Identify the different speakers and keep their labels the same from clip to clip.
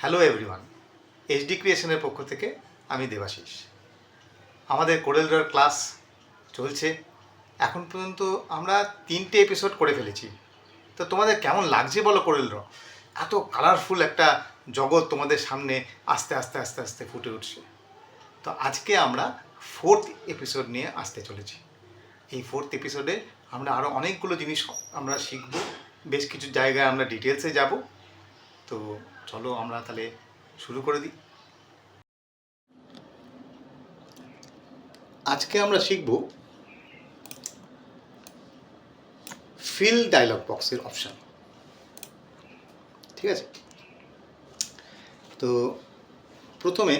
Speaker 1: Hello everyone, HD ক্রিয়েশনের পক্ষ থেকে আমি দেবাশিস। আমাদের কোরেল ড্রর ক্লাস চলছে। এখন পর্যন্ত আমরা 3টে এপিসোড করে ফেলেছি। তো তোমাদের কেমন লাগছে বলো কোরেল ড্র? এত কালারফুল একটা জগৎ তোমাদের সামনে আস্তে আস্তে আস্তে আস্তে ফুটে উঠছে। তো আজকে আমরা 4th এপিসোড নিয়ে আসতে চলেছি। এই 4th এপিসোডে আমরা আরও অনেকগুলো জিনিস আমরা শিখব, বেশ কিছু জায়গায় আমরা ডিটেলসে যাব। তো চলো আমরা তাহলে শুরু করে দিই। আজকে আমরা শিখব ফিল ডায়লগ বক্সের অপশান। ঠিক আছে, তো প্রথমে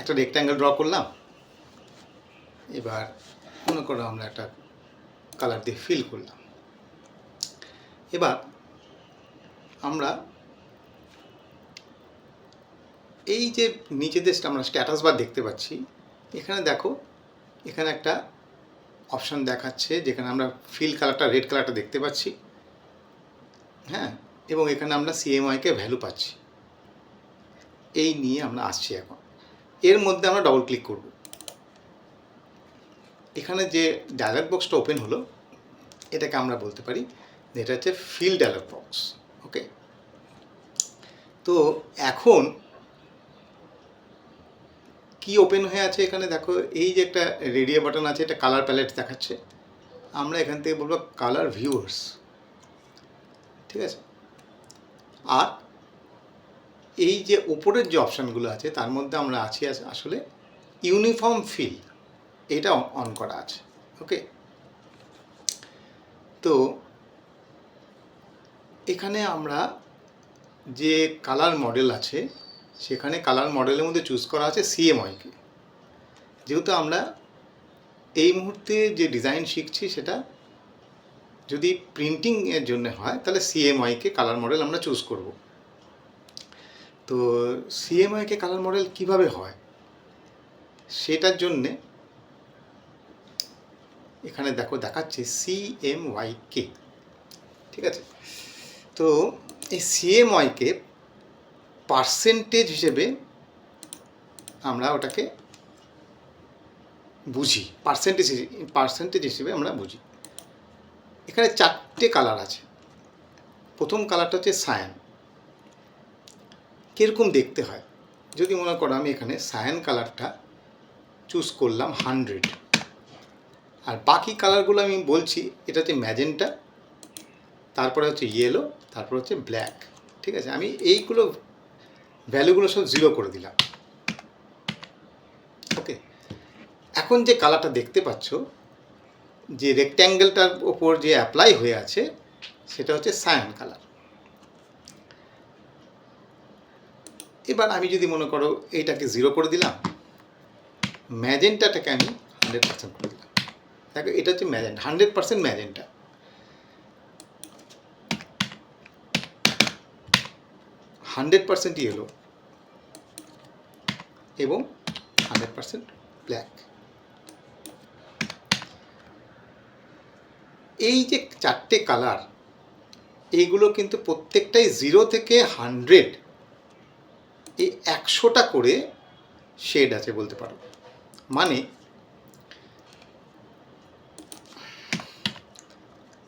Speaker 1: একটা রেক্ট্যাঙ্গেল ড্র করলাম। এবার মনে করো আমরা একটা কালার দিয়ে ফিল করলাম। এবার আমরা এই যে নিচেদের আমরা স্ট্যাটাস বার দেখতে পাচ্ছি, এখানে দেখো, এখানে একটা অপশান দেখাচ্ছে যেখানে আমরা ফিল কালারটা রেড কালারটা দেখতে পাচ্ছি। হ্যাঁ, এবং এখানে আমরা সিএমওয়াইকে ভ্যালু পাচ্ছি। এই নিয়ে আমরা আসছি এখন। এর মধ্যে আমরা ডবল ক্লিক করব। এখানে যে ডায়লগ বক্সটা ওপেন হলো, এটাকে আমরা বলতে পারি যে এটা হচ্ছে ফিল ডায়লগ বক্স। ওকে, তো এখন কি ওপেন হয়ে আছে এখানে দেখো, এই যে একটা রেডিও বাটন আছে, এটা কালার প্যালেট দেখাচ্ছে। আমরা এখান থেকে বলবো কালার ভিউয়ার্স। ঠিক আছে, আর এই যে উপরের যে অপশানগুলো আছে তার মধ্যে আমরা আছি আসলে ইউনিফর্ম ফিল, এটা অন করা আছে। ওকে, তো এখানে আমরা যে কালার মডেল আছে, সেখানে কালার মডেলের মধ্যে চুজ করা আছে সিএমওয়াইকে। যেহেতু আমরা এই মুহূর্তে যে ডিজাইন শিখছি সেটা যদি প্রিন্টিংয়ের জন্য হয়, তাহলে সিএমওয়াইকে কালার মডেল আমরা চুজ করব। তো সিএমওয়াইকে কালার মডেল কিভাবে হয় সেটার জন্যে এখানে দেখো দেখাচ্ছে সিএমওয়াইকে। ঠিক আছে, তো এই সিএমওয়াইকে পার্সেন্টেজ হিসেবে আমরা ওটাকে বুঝি, পার্সেন্টেজ হিসেবে আমরা বুঝি। এখানে 4টে কালার আছে। প্রথম কালারটা হচ্ছে সায়ান। কীরকম দেখতে হয় যদি মনে করো, আমি এখানে সায়ান কালারটা চুজ করলাম 100, আর বাকি কালারগুলো আমি বলছি এটা হচ্ছে ম্যাজেন্টা, তারপরে হচ্ছে ইয়েলো, তারপর হচ্ছে ব্ল্যাক। ঠিক আছে, আমি এইগুলো ভ্যালুগুলো সব 0 করে দিলাম। ওকে, এখন যে কালারটা দেখতে পাচ্ছ, যে রেক্ট্যাঙ্গেলটার ওপর যে অ্যাপ্লাই হয়ে আছে, সেটা হচ্ছে সায়ান কালার। এবার আমি যদি মনে করো এইটাকে 0 করে দিলাম, ম্যাজেন্টাটাকে আমি 100% করে দিলাম। দেখো, এটা হচ্ছে ম্যাজেন্টা, 100% ম্যাজেন্টা। 100% ইয়েলো এবং 100% ব্ল্যাক। এই যে 4টে কালার, এইগুলো কিন্তু প্রত্যেকটাই 0 থেকে 100, এই 100টা করে শেড আছে বলতে পারো। মানে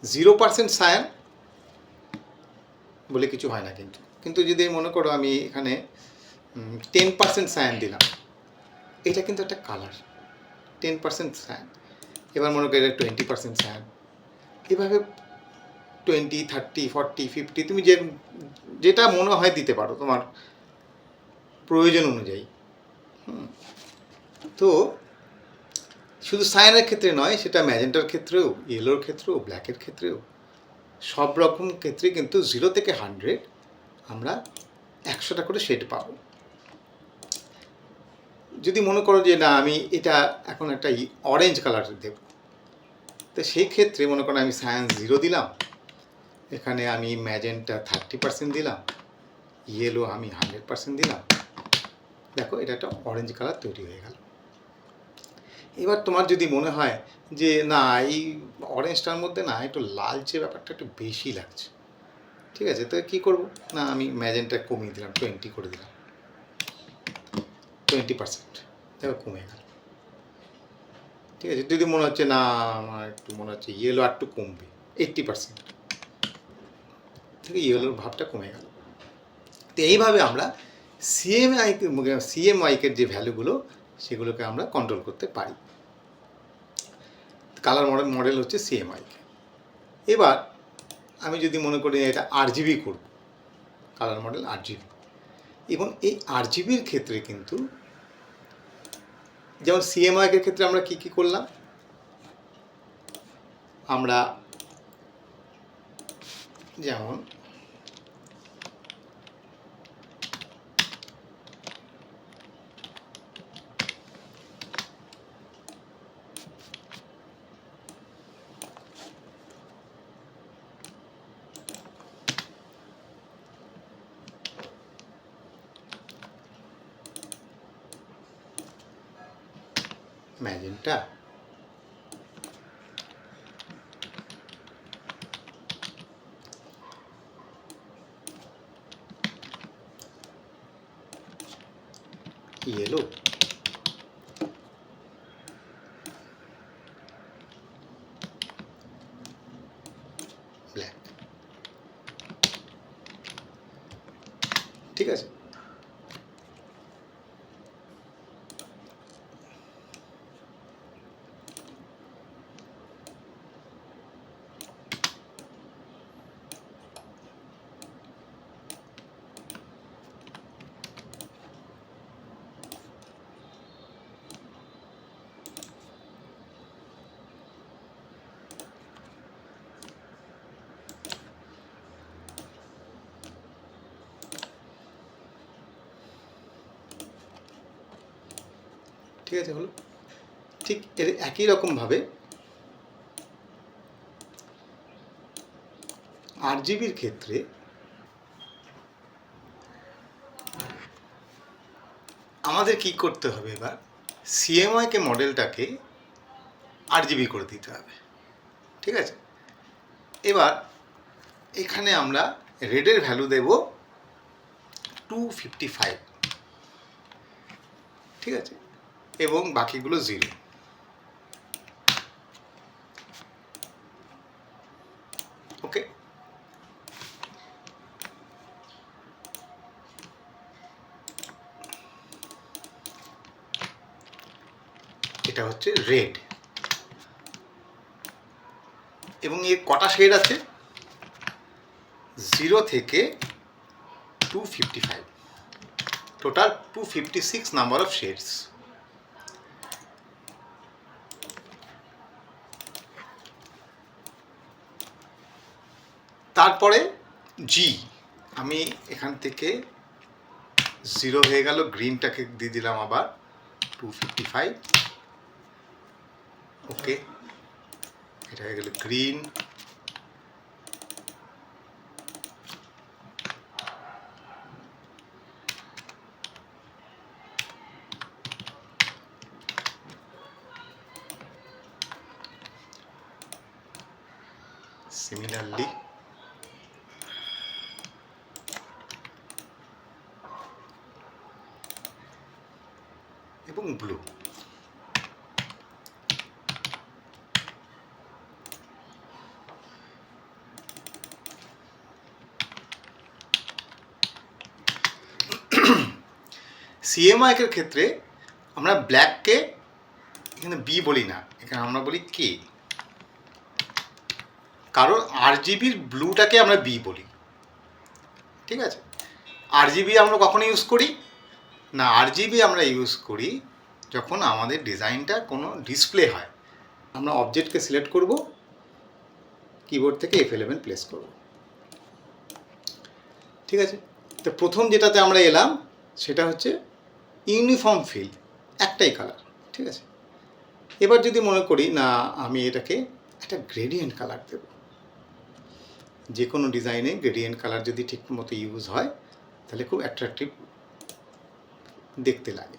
Speaker 1: 0% সায়ান বলে কিছু হয় না। কিন্তু যদি মনে করো আমি এখানে 10% সায়ান দিলাম, এটা কিন্তু একটা কালার, 10% সায়ান। এবার মনে করো এটা 20% সায়ান। এভাবে 20, 30, 40, 50 তুমি যেটা মনে হয় দিতে পারো তোমার প্রয়োজন অনুযায়ী। তো শুধু সায়ানের ক্ষেত্রে নয়, সেটা ম্যাজেন্টার ক্ষেত্রেও, ইয়েলোর ক্ষেত্রেও, ব্ল্যাকের ক্ষেত্রেও, সব রকম ক্ষেত্রে কিন্তু 0 থেকে 100 আমরা 100টা করে শেড পাবো। যদি মনে করো যে না, আমি এটা এখন একটা অরেঞ্জ কালার দেব, তো সেই ক্ষেত্রে মনে করো আমি সায়ান 0 দিলাম, এখানে আমি ম্যাজেন্টা 30% দিলাম, ইয়েলো আমি 100% দিলাম। দেখো, এটা একটা অরেঞ্জ কালার তৈরি হয়ে গেল। এবার তোমার যদি মনে হয় যে না, এই অরেঞ্জটার মধ্যে না একটু লালচে ব্যাপারটা একটু বেশি লাগছে, ঠিক আছে, তো কী করব না, আমি ম্যাজেন্টা কমিয়ে দিলাম, 20 করে দিলাম, 20%, দেখো কমে গেল। ঠিক আছে, যদি মনে হচ্ছে না আমার একটু মনে হচ্ছে ইয়েলো আর একটু কমবে, 80% থেকে ইয়েলোর ভাবটা কমে গেল। তো এইভাবে আমরা সিএমওয়াইকের যে ভ্যালুগুলো সেগুলোকে আমরা কন্ট্রোল করতে পারি। কালার মডেল হচ্ছে সিএমওয়াইকে। এবার আমি যদি মনে করি এটা আরজিবি করব, কালার মডেল আরজিবি, এবং এই আরজিবির ক্ষেত্রে কিন্তু যেমন সিএমওয়াইকের ক্ষেত্রে আমরা কি কি করলাম, আমরা যেমন ম্যাজেন্টা, ইয়েলো, ব্ল্যাক। ঠিক আছে, ঠিক আছে, হলো। ঠিক এর একই রকমভাবে আরজিবির ক্ষেত্রে আমাদের কি করতে হবে, এবার সিএমওয়াইকে মডেলটাকে আরজিবি করে দিতে হবে। ঠিক আছে, এবার এখানে আমরা রেডের ভ্যালু দেব 255, ঠিক আছে, এবং বাকিগুলো 0। ওকে, এটা হচ্ছে রেড, এবং এর কটা শেড আছে, 0 থেকে 255, টোটাল 256 নাম্বার অফ শেডস। তারপরে জি, আমি এখান থেকে 0 হয়ে গেল, গ্রিনটাকে দিয়ে দিলাম আবার 255। ওকে, এটা হয়ে গেল গ্রিন, সিমিলারলি এবং ব্লু। সিএমওয়াইকের ক্ষেত্রে আমরা ব্ল্যাককে এখানে বি বলি না, এখানে আমরা বলি কে, কারণ আরজিবির ব্লুটাকে আমরা বি বলি। ঠিক আছে, আরজিবি আমরা কখন ইউজ করি না, আরজিবি আমরা ইউজ করি যখন আমাদের ডিজাইনটা কোনো ডিসপ্লে হয়, আমরা অবজেক্টকে সিলেক্ট করব, কিবোর্ড থেকে F11 প্লেস করব। ঠিক আছে, তো প্রথম যেটাতে আমরা এলাম সেটা হচ্ছে ইউনিফর্ম ফিল, একটাই কালার। ঠিক আছে, এবার যদি মনে করি না আমি এটাকে একটা গ্রেডিয়েন্ট কালার দেব, যে কোনো ডিজাইনে গ্রেডিয়েন্ট কালার যদি ঠিক মতো ইউজ হয় তাহলে খুব অ্যাট্রাকটিভ দেখতে লাগে।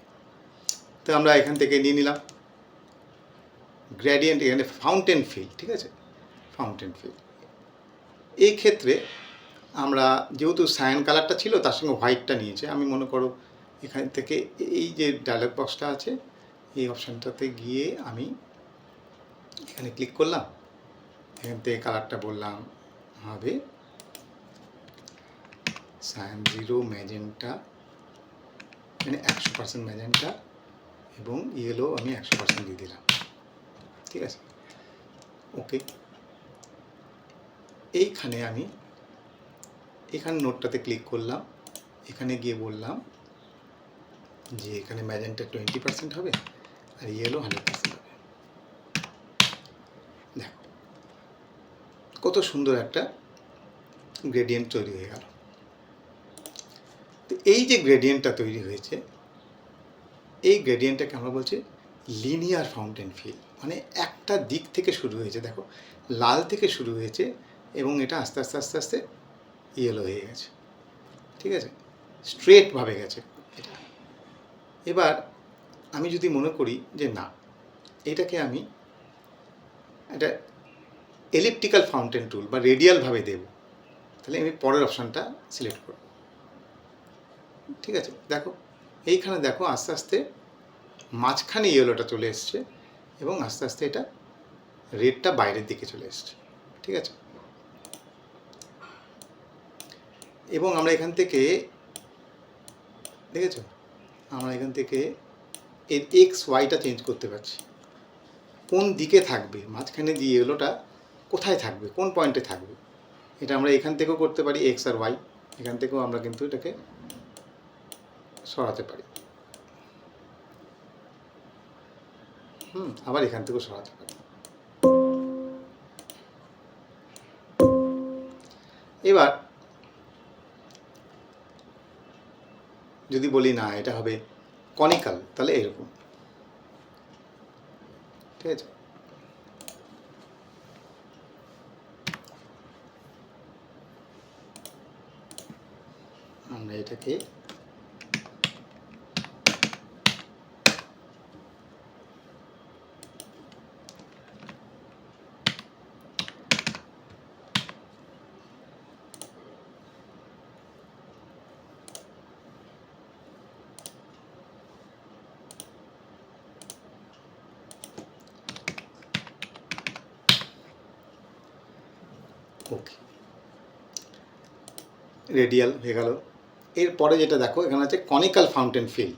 Speaker 1: তো আমরা এখান থেকে নিয়ে নিলাম গ্রেডিয়েন্ট, এখানে ফাউন্টেন ফিল। ঠিক আছে, ফাউন্টেন ফিল, এই ক্ষেত্রে আমরা যেহেতু সায়ান কালারটা ছিল তার সঙ্গে হোয়াইটটা নিয়েছে, আমি মনে করো এখান থেকে এই যে ডায়লগ বক্সটা আছে এই অপশানটাতে গিয়ে আমি এখানে ক্লিক করলাম, এখান থেকে কালারটা বললাম হবে সায়ান 0 ম্যাজেন্টা, মানে 100% ম্যাজেন্টা, এবং ইয়েলো আমি 100% দিয়ে দিলাম। ঠিক আছে, ওকে। এইখানে আমি এখানে নোটটাতে ক্লিক করলাম, এখানে গিয়ে বললাম যে এখানে ম্যাজেন্টা 20% হবে আর ইয়েলো 100% হবে। দেখো কত সুন্দর একটা গ্রেডিয়েন্ট তৈরি হয়ে গেল। তো এই যে গ্রেডিয়েন্টটা তৈরি হয়েছে, এই গ্রেডিয়েন্টটাকে আমরা বলছি লিনিয়ার ফাউন্টেন ফিল, মানে একটা দিক থেকে শুরু হয়েছে, দেখো লাল থেকে শুরু হয়েছে এবং এটা আস্তে আস্তে আস্তে আস্তে ইয়েলো হয়ে গেছে। ঠিক আছে, স্ট্রেটভাবে গেছে এটা। এবার আমি যদি মনে করি যে না, এটাকে আমি একটা এলিপ্টিক্যাল ফাউন্টেন টুল বা রেডিয়ালভাবে দেব, তাহলে আমি পরের অপশানটা সিলেক্ট করব। ঠিক আছে, দেখো এইখানে দেখো আস্তে আস্তে মাঝখানে ইয়েলোটা চলে এসছে এবং আস্তে আস্তে এটা রেডটা বাইরের দিকে চলে এসছে। ঠিক আছে, এবং আমরা এখান থেকে দেখেছো, আমরা এখান থেকে এর এক্স ওয়াইটা চেঞ্জ করতে পারছি, কোন দিকে থাকবে, মাঝখানে যে ইয়েলোটা কোথায় থাকবে, কোন পয়েন্টে থাকবে, এটা আমরা এখান থেকেও করতে পারি, এক্স আর ওয়াই। এখান থেকেও আমরা কিন্তু এটাকে সরাতে পারি, আবার এখান থেকেও সরাতে পারি। এবার যদি বলি না এটা হবে কনিক্যাল, তাহলে এরকম। ঠিক আছে, আমরা এটাকে ওকে, রেডিয়াল হয়ে গেল। এরপরে যেটা দেখো এখানে আছে কনিক্যাল ফাউন্টেন ফিল।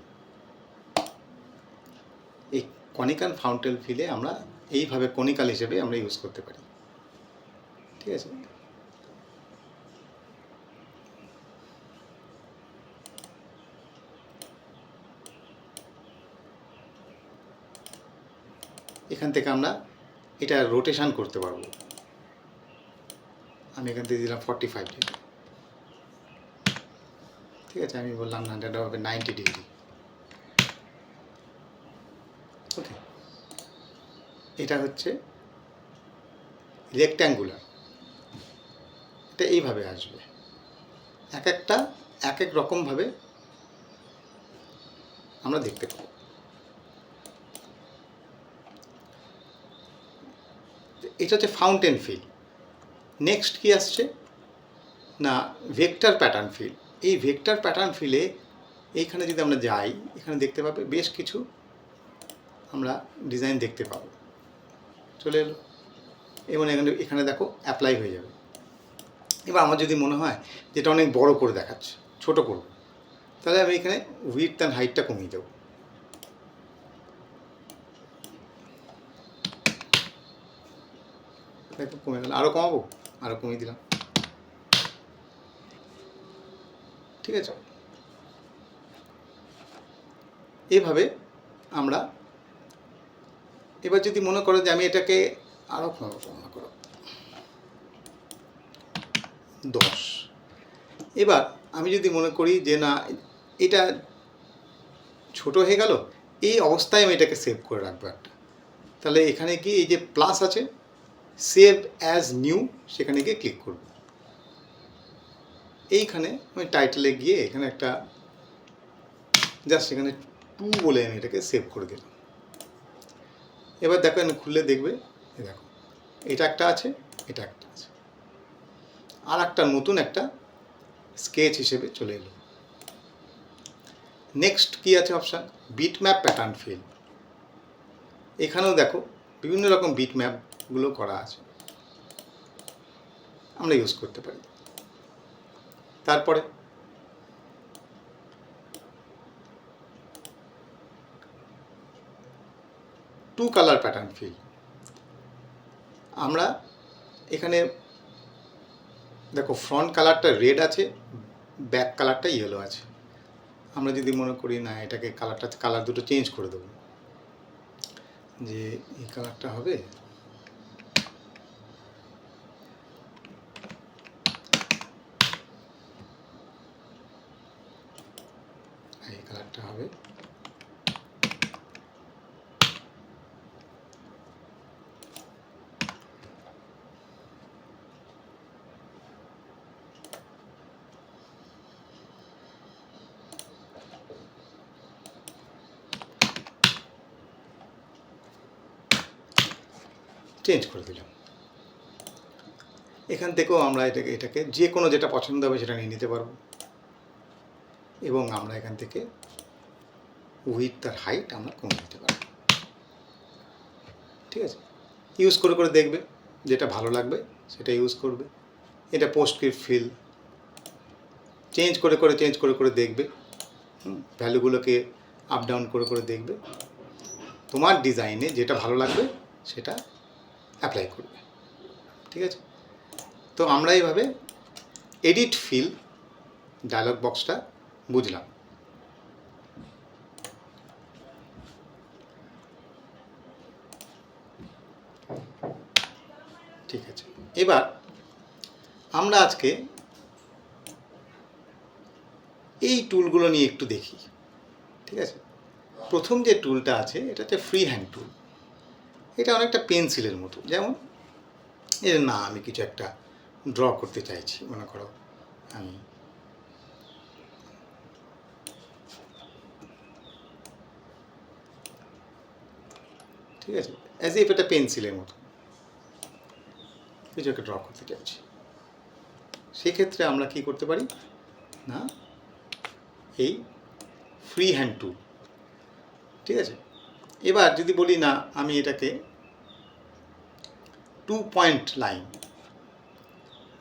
Speaker 1: এই কনিক্যাল ফাউন্টেন ফিলে আমরা এইভাবে কনিক্যাল হিসেবে আমরা ইউজ করতে পারি। ঠিক আছে, এখান থেকে আমরা এটা রোটেশন করতে পারবো। আমি এখান থেকে দিলাম 45 ডিগ্রি। ঠিক আছে, আমি বললাম না, এটা হবে 90 ডিগ্রি। ওকে, এটা হচ্ছে রেক্ট্যাঙ্গুলার, এটা এইভাবে আসবে, এক একটা এক এক রকমভাবে আমরা দেখতে পাবো। এটা হচ্ছে ফাউন্টেন ফিল। নেক্সট কি আসছে না, ভেক্টর প্যাটার্ন ফিল। এই ভেক্টর প্যাটার্ন ফিলে এইখানে যদি আমরা যাই, এখানে দেখতে পাবে বেশ কিছু আমরা ডিজাইন দেখতে পাবো, চলে এলো এবং এখানে দেখো অ্যাপ্লাই হয়ে যাবে। এবার আমার যদি মনে হয় যেটা অনেক বড় করে দেখাচ্ছে, ছোট করব, তাহলে আমি এখানে উইডথ অ্যান্ড হাইটটা কমিয়ে দেবো। দেখো কমে গেল, আরও কমাবো, আরও কমিয়ে দিলাম। ঠিক আছে, এইভাবে আমরা, এবার যদি মনে করো যে আমি এটাকে আরও কমাবো করো 10, এবার আমি যদি মনে করি যে না এটা ছোট হয়ে গেল, এই অবস্থায় আমি এটাকে সেভ করে রাখবো একটা, তাহলে এখানে কি এই যে প্লাস আছে, সেভ অ্যাজ নিউ, সেখানে গিয়ে ক্লিক করব। এইখানে আমি টাইটেলে গিয়ে এখানে একটা জাস্ট এখানে 2 বলে আমি এটাকে সেভ করে দিলাম। এবার দেখো এখানে খুললে দেখবে, দেখো এটা একটা আছে, এটা একটা আছে, আর একটা নতুন একটা স্কেচ হিসেবে চলে এলো। নেক্সট কি আছে অপশান, বিটম্যাপ প্যাটার্ন ফিল। এখানেও দেখো বিভিন্ন রকম বিটম্যাপগুলো করা আছে, আমরা ইউজ করতে পারি। তারপরে টু কালার প্যাটার্ন ফিল। আমরা এখানে দেখো ফ্রন্ট কালারটা রেড আছে, ব্যাক কালারটা ইয়েলো আছে। আমরা যদি মনে করি না এটাকে কালার দুটো চেঞ্জ করে দেবো, যে এই কালারটা হবে, এই কালারটা হবে, চেঞ্জ করে দিলাম। এখান থেকেও আমরা এটাকে যে কোনো যেটা পছন্দ হবে সেটা নিয়ে নিতে পারবো, এবং আমরা এখান থেকে উইডথ আর হাইট আমরা কমিয়ে দিতে পারবো। ঠিক আছে, ইউজ করে করে দেখবে, যেটা ভালো লাগবে সেটা ইউজ করবে। এটা পোস্টস্ক্রিপ্ট ফিল, চেঞ্জ করে করে দেখবে, ভ্যালুগুলোকে আপ ডাউন করে করে দেখবে, তোমার ডিজাইনে যেটা ভালো লাগবে সেটা অ্যাপ্লাই করবে। ঠিক আছে, তো আমরা এইভাবে এডিট ফিল ডায়লগ বক্সটা বুঝলাম। ঠিক আছে, এবার আমরা আজকে এই টুলগুলো নিয়ে একটু দেখি। ঠিক আছে, প্রথম যে টুলটা আছে এটা হচ্ছে ফ্রি হ্যান্ড টুল। এটা অনেকটা পেন্সিলের মতো, যেমন এর না আমি কিছু একটা ড্র করতে চাইছি, মনে করো আমি ঠিক আছে, অ্যাজ ইফ এটা পেন্সিলের মতো কিছু একটা ড্র করতে চাইছি। সেক্ষেত্রে আমরা কি করতে পারি না, এই ফ্রি হ্যান্ড টুল। ঠিক আছে, এবার যদি বলি না আমি এটাকে 2 পয়েন্ট লাইন,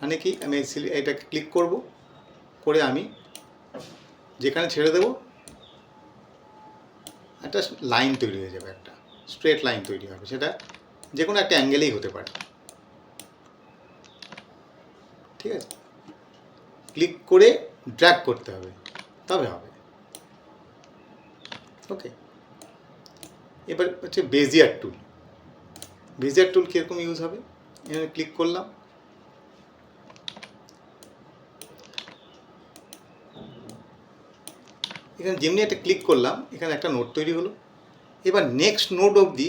Speaker 1: মানে কি আমি এটাকে ক্লিক করব, করে আমি যেখানে ছেড়ে দেব একটা লাইন তৈরি হয়ে যাবে, একটা স্ট্রেট লাইন তৈরি হবে, সেটা যে কোনো একটা অ্যাঙ্গেলেই হতে পারে। ঠিক আছে, ক্লিক করে ড্র্যাগ করতে হবে, তবে হবে। ওকে, এবার হচ্ছে বেজিয়ার টুল। বেজিয়ার টুল কীরকম ইউজ হবে, এখানে ক্লিক করলাম, এখানে যেমনি একটা ক্লিক করলাম, এখানে একটা নোট তৈরি হলো। এবার নেক্সট নোট অবধি,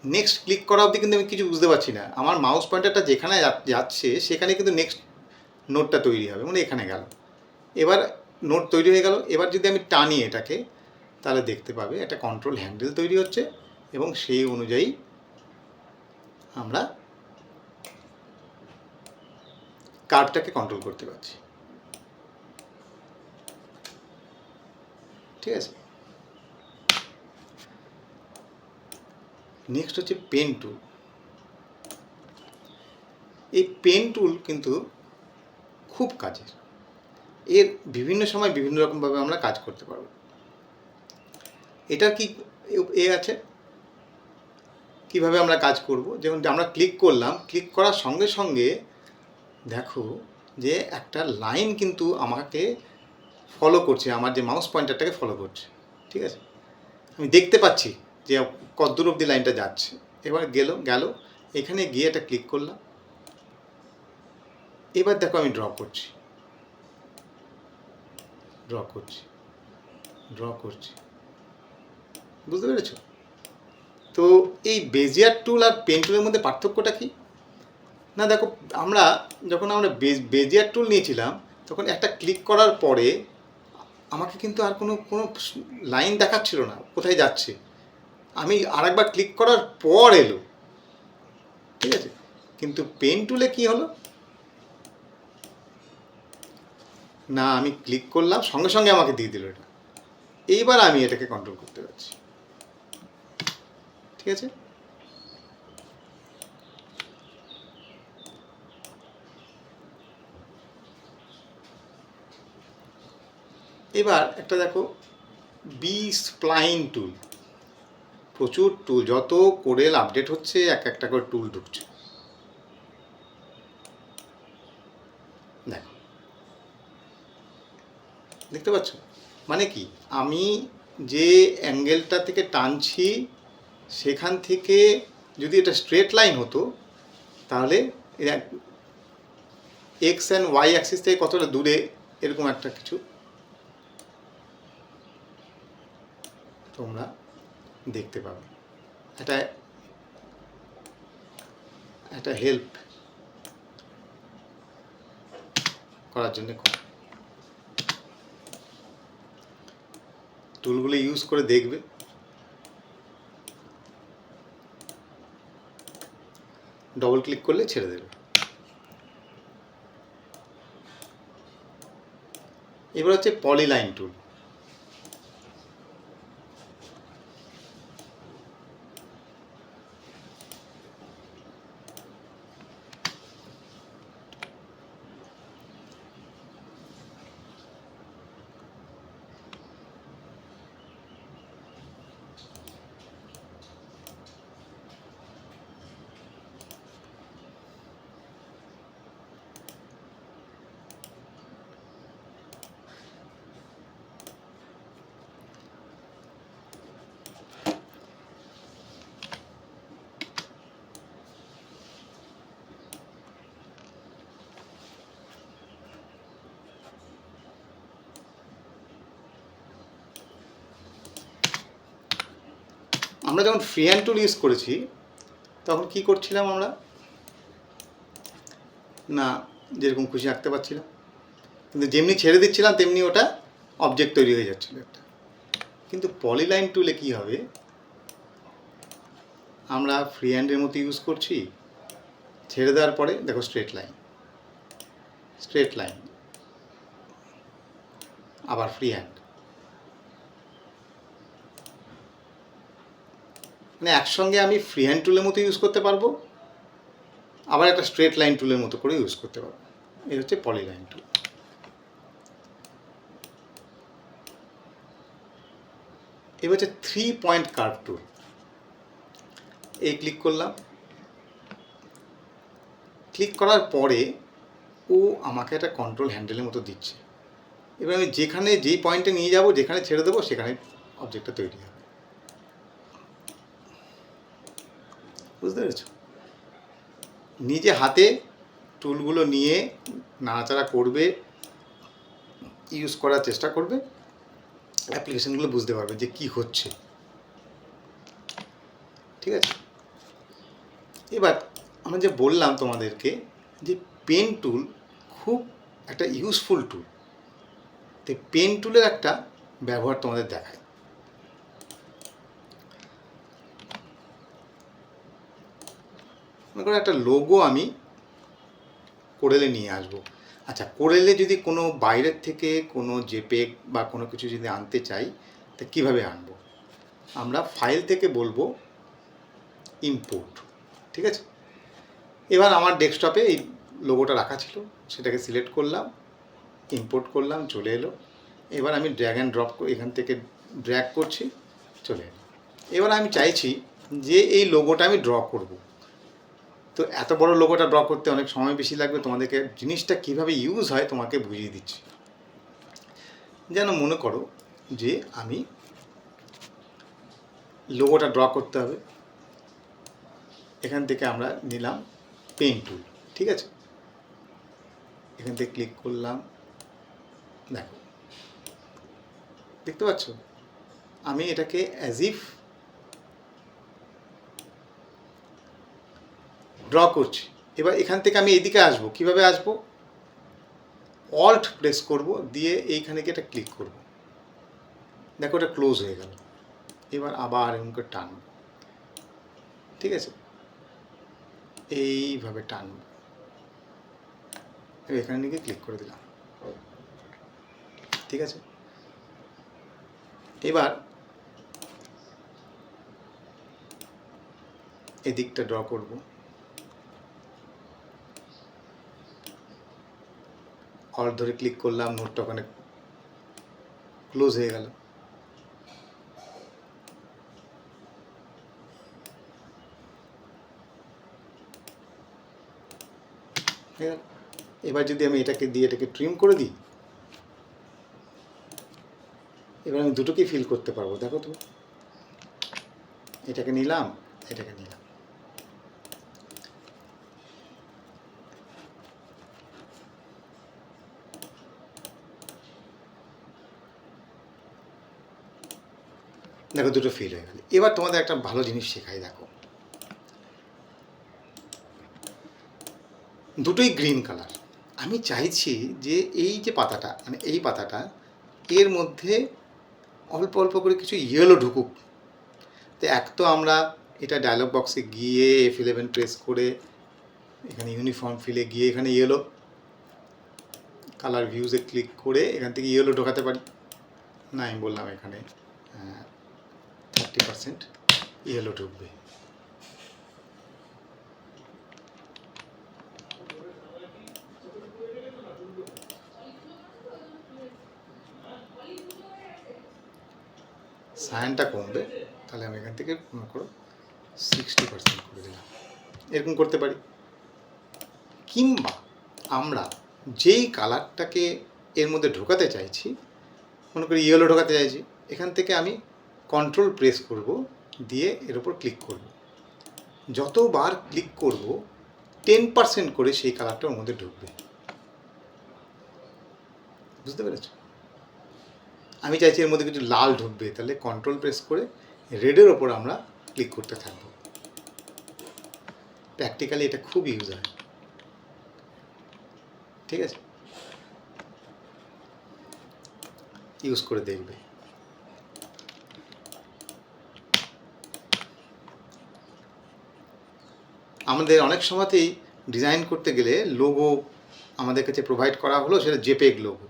Speaker 1: নেক্সট ক্লিক করা অবধি কিন্তু আমি কিছু বুঝতে পারছি না, আমার মাউস পয়েন্টারটা যেখানে যাচ্ছে সেখানে কিন্তু নেক্সট নোটটা তৈরি হবে, মানে এখানে গেল। এবার নোট তৈরি হয়ে গেল। এবার যদি আমি টানি এটাকে, তাহলে দেখতে পাবে একটা কন্ট্রোল হ্যান্ডেল তৈরি হচ্ছে, এবং সেই অনুযায়ী আমরা কার্ভটাকে কন্ট্রোল করতে পারছি। ঠিক আছে, নেক্সট হচ্ছে পেন টুল। এই পেন টুল কিন্তু খুব কাজের, এর বিভিন্ন সময় বিভিন্ন রকমভাবে আমরা কাজ করতে পারবো। এটা কি আছে, কিভাবে আমরা কাজ করব, যেমন আমরা ক্লিক করলাম, ক্লিক করার সঙ্গে সঙ্গে দেখো যে একটা লাইন কিন্তু আমাকে ফলো করছে, আমার যে মাউস পয়েন্টারটাকে ফলো করছে। ঠিক আছে, আমি দেখতে পাচ্ছি যে কতদূর অবধি লাইনটা যাচ্ছে। এবার গেল, এখানে গিয়ে এটা ক্লিক করলাম। এবার দেখো আমি ড্র করছি, বুঝতে পেরেছো? তো এই বেজিয়ার টুল আর পেন টুলের মধ্যে পার্থক্যটা কি না, দেখো যখন আমরা বেজিয়ার টুল নিয়েছিলাম, তখন একটা ক্লিক করার পরে আমাকে কিন্তু আর কোনো লাইন দেখাচ্ছিল না কোথায় যাচ্ছে, আমি আরেকবার ক্লিক করার পর এলো। ঠিক আছে, কিন্তু পেন টুলে কি হলো, না আমি ক্লিক করলাম, সঙ্গে সঙ্গে আমাকে দিয়ে দিল এটা। এইবার আমি এটাকে কন্ট্রোল করতে পারছি। ঠিক আছে, এবার একটা দেখো বি স্প্লাইন টুল, প্রচুর টুল, যত কোরেল আপডেট হচ্ছে একটা করে টুল ঢুকছে। দেখো, দেখতে পাচ্ছ? মানে কি, আমি যে অ্যাঙ্গেলটা থেকে টানছি সেখান থেকে যদি এটা স্ট্রেট লাইন হতো তাহলে এক্স অ্যান্ড ওয়াই অ্যাক্সিস থেকে কতটা দূরে এরকম একটা কিছু তোমরা দেখতে পাবে। এটা হেল্প করার জন্য টুলগুলো ইউজ করে দেখবে। ডবল ক্লিক করলে ছেড়ে দেবে। এবার হচ্ছে পলিলাইন টুল। আমরা যখন ফ্রি হ্যান্ড টুল ইউজ করেছি তখন কি করছিলাম আমরা, না যেরকম খুশি আঁকতে পারছিলাম, কিন্তু যেমনি ছেড়ে দিচ্ছিলাম তেমনি ওটা অবজেক্ট তৈরি হয়ে যাচ্ছিল একটা। কিন্তু পলিলাইন টুলে কি হবে, আমরা ফ্রি হ্যান্ডের মতো ইউজ করছি, ছেড়ে দেওয়ার পরে দেখো স্ট্রেট লাইন, স্ট্রেট লাইন, আবার ফ্রি হ্যান্ড, মানে একসঙ্গে আমি ফ্রি হ্যান্ড টুলের মতো ইউজ করতে পারবো, আবার একটা স্ট্রেট লাইন টুলের মতো করে ইউজ করতে পারবো। এই হচ্ছে পলিলাইন টুল। এবার হচ্ছে 3 পয়েন্ট কার্ভ টুল। এই ক্লিক করলাম, ক্লিক করার পরে ও আমাকে একটা কন্ট্রোল হ্যান্ডেলের মতো দিচ্ছে। এবার আমি যেখানে যেই পয়েন্টে নিয়ে যাব, যেখানে ছেড়ে দেবো সেখানে অবজেক্টটা তৈরি হবে। বুঝতে পেরেছ? নিজে হাতে টুলগুলো নিয়ে নাড়াচাড়া করবে, ইউজ করার চেষ্টা করবে, অ্যাপ্লিকেশনগুলো বুঝতে পারবে যে কি হচ্ছে। ঠিক আছে, এবার আমরা যে বললাম তোমাদেরকে যে পেন টুল খুব একটা ইউজফুল টুল, তো পেন টুলের একটা ব্যবহার তোমাদের দেখায়। মনে করো একটা লোগো আমি কোরেলে নিয়ে আসবো। আচ্ছা, কোরেলে যদি কোনো বাইরের থেকে কোনো জেপেগ বা কোনো কিছু যদি আনতে চাই, তা কীভাবে আনবো? আমরা ফাইল থেকে বলবো ইম্পোর্ট। ঠিক আছে, এবার আমার ডেস্কটপে এই লোগোটা রাখা ছিল, সেটাকে সিলেক্ট করলাম, ইম্পোর্ট করলাম, চলে এলো। এবার আমি ড্র্যাগ অ্যান্ড ড্রপ করে এখান থেকে ড্র্যাগ করছি, চলে এলো। এবার আমি চাইছি যে এই লোগোটা আমি ড্র করব। তো এত বড় লোগোটা ড্র করতে অনেক সময় বেশি লাগবে, তোমাদেরকে জিনিসটা কীভাবে ইউজ হয় তোমাকে বুঝিয়ে দিচ্ছি। যেন মনে করো যে আমি লোগোটা ড্র করতে হবে, এখান থেকে আমরা নিলাম পেন টুল। ঠিক আছে, এখান থেকে ক্লিক করলাম, দেখো দেখতে পাচ্ছ আমি এটাকে অ্যাজ ইফ ড্র করছি। এবার এখান থেকে আমি এইদিকে আসবো, কিভাবে আসবো? অল্ট প্রেস করব, দিয়ে এইখানে গিয়ে এটা ক্লিক করব, দেখো এটা ক্লোজ হয়ে গেল। এবার আবার এরকম করে টানব, ঠিক আছে, এইভাবে টানব, এখানে গিয়ে ক্লিক করে দিলাম। ঠিক আছে, এবার এদিকটা ড্র করব। অল্ট ধরে ক্লিক করলাম, নোটটা ওখানে ক্লোজ হয়ে গেল। এবার যদি আমি এটাকে দিয়ে এটাকে ট্রিম করে দিই, এবার আমি দুটোকেই ফিল করতে পারবো। দেখো তো, এটাকে নিলাম, এটাকে নিলাম। দেখো দুটো ফিল হয়ে গেল। এবার তোমাদের একটা ভালো জিনিস শেখাই। দেখো দুটোই গ্রিন কালার। আমি চাইছি যে এই যে পাতাটা, মানে এই পাতাটা, এর মধ্যে অল্প অল্প করে কিছু ইয়েলো ঢুকুক। তো এক তো আমরা এটা ডায়লগ বক্সে গিয়ে F11 প্রেস করে এখানে ইউনিফর্ম ফিলে গিয়ে এখানে ইয়েলো কালার ভিউজে ক্লিক করে এখান থেকে ইয়েলো ঢোকাতে পারি না। আমি বললাম এখানে 30% ইয়েলো ঢুকবে। সায়ানটা কমবে, তাহলে আমি এখান থেকে মনে করো 60% করে দিলাম। এরকম করতে পারি। কিংবা আমরা যেই কালারটাকে এর মধ্যে ঢোকাতে চাইছি, মনে করি ইয়েলো ঢোকাতে চাইছি, এখান থেকে আমি কন্ট্রোল প্রেস করব, দিয়ে এর উপর ক্লিক করব। যতবার ক্লিক করব 10% করে সেই কালারটা ওর মধ্যে ঢুকবে। বুঝতে পেরেছ? আমি চাইছি এর মধ্যে কিছু লাল ঢুকবে, তাহলে কন্ট্রোল প্রেস করে রেডের ওপর আমরা ক্লিক করতে থাকবো। প্র্যাকটিক্যালি এটা খুব ইউজ হয়। ঠিক আছে, ইউজ করে দেখবে। আমাদের অনেক সময়তেই ডিজাইন করতে গেলে লোগো আমাদের কাছে প্রোভাইড করা হলো, সেটা জেপেগ লোগো,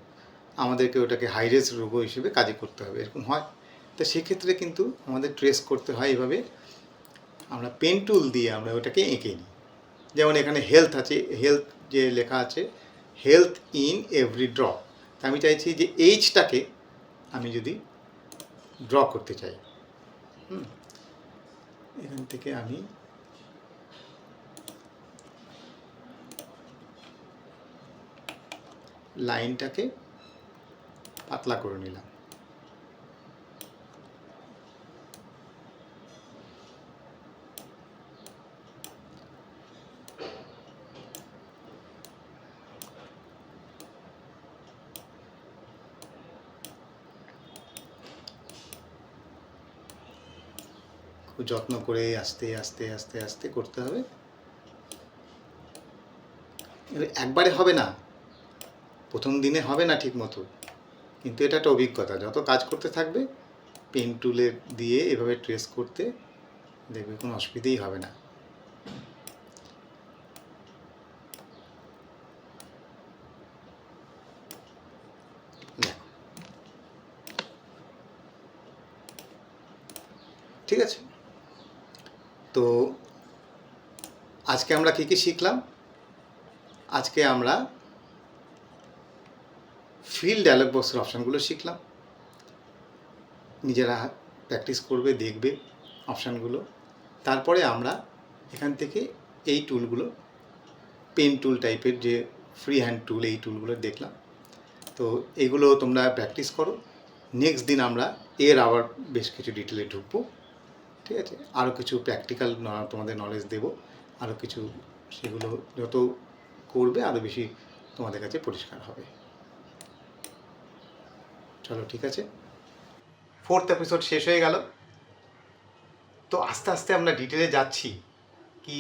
Speaker 1: আমাদেরকে ওটাকে হাইরেস লোগো হিসেবে কাজে করতে হবে, এরকম হয়। তো সেক্ষেত্রে কিন্তু আমাদের ট্রেস করতে হয় এভাবে। আমরা পেন টুল দিয়ে আমরা ওটাকে এঁকে নিই। যেমন এখানে হেলথ আছে, হেলথ যে লেখা আছে, হেলথ ইন এভরি ড্র। আমি চাইছি যে এইচটাকে আমি যদি ড্র করতে চাই, এখান থেকে আমি লাইনটাকে পাতলা করে নিলাম। খুব যত্ন করে আস্তে আস্তে আস্তে আস্তে করতে হবে। একবারে হবে না, প্রথম দিনে হবে না ঠিক মতো, কিন্তু এটা একটা অভিজ্ঞতা। যত কাজ করতে থাকবে পেন টুলে দিয়ে এভাবে ট্রেস করতে, দেখবে কোনো অসুবিধেই হবে না। ঠিক আছে, তো আজকে আমরা কী কী শিখলাম? আজকে আমরা ফিল ডায়লগ বক্সের অপশানগুলো শিখলাম। নিজেরা প্র্যাকটিস করবে, দেখবে অপশানগুলো। তারপরে আমরা এখান থেকে এই টুলগুলো, পেন টুল টাইপের যে ফ্রি হ্যান্ড টুল, এই টুলগুলো দেখলাম। তো এগুলো তোমরা প্র্যাকটিস করো। নেক্সট দিন আমরা এর আবার বেশ কিছু ডিটেলে ঢুকবো। ঠিক আছে, আরও কিছু প্র্যাকটিক্যাল তোমাদের নলেজ দেব, আরও কিছু, সেগুলো যত করবে আরও বেশি তোমাদের কাছে পরিষ্কার হবে। চলো, ঠিক আছে, 4th এপিসোড শেষ হয়ে গেল। তো আস্তে আস্তে আমরা ডিটেলে যাচ্ছি। কি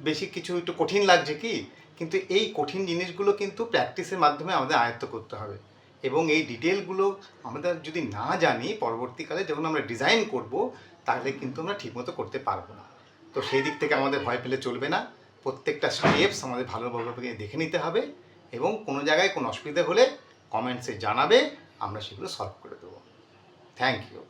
Speaker 1: বেশি কিছু একটু কঠিন লাগছে কি, কিন্তু এই কঠিন জিনিসগুলো কিন্তু প্র্যাকটিসের মাধ্যমে আমাদের আয়ত্ত করতে হবে। এবং এই ডিটেলগুলো আমাদের যদি না জানি, পরবর্তীকালে যখন আমরা ডিজাইন করব, তাহলে কিন্তু আমরা ঠিকমতো করতে পারবো না। তো সেই দিক থেকে আমাদের ভয় পেলে চলবে না। প্রত্যেকটা স্টেপস আমাদের ভালোভাবে দেখে নিতে হবে, এবং কোনো জায়গায় কোনো অসুবিধা হলে কমেন্টসে জানাবে, আমরা সেগুলো সলভ করে দেবো। Thank you.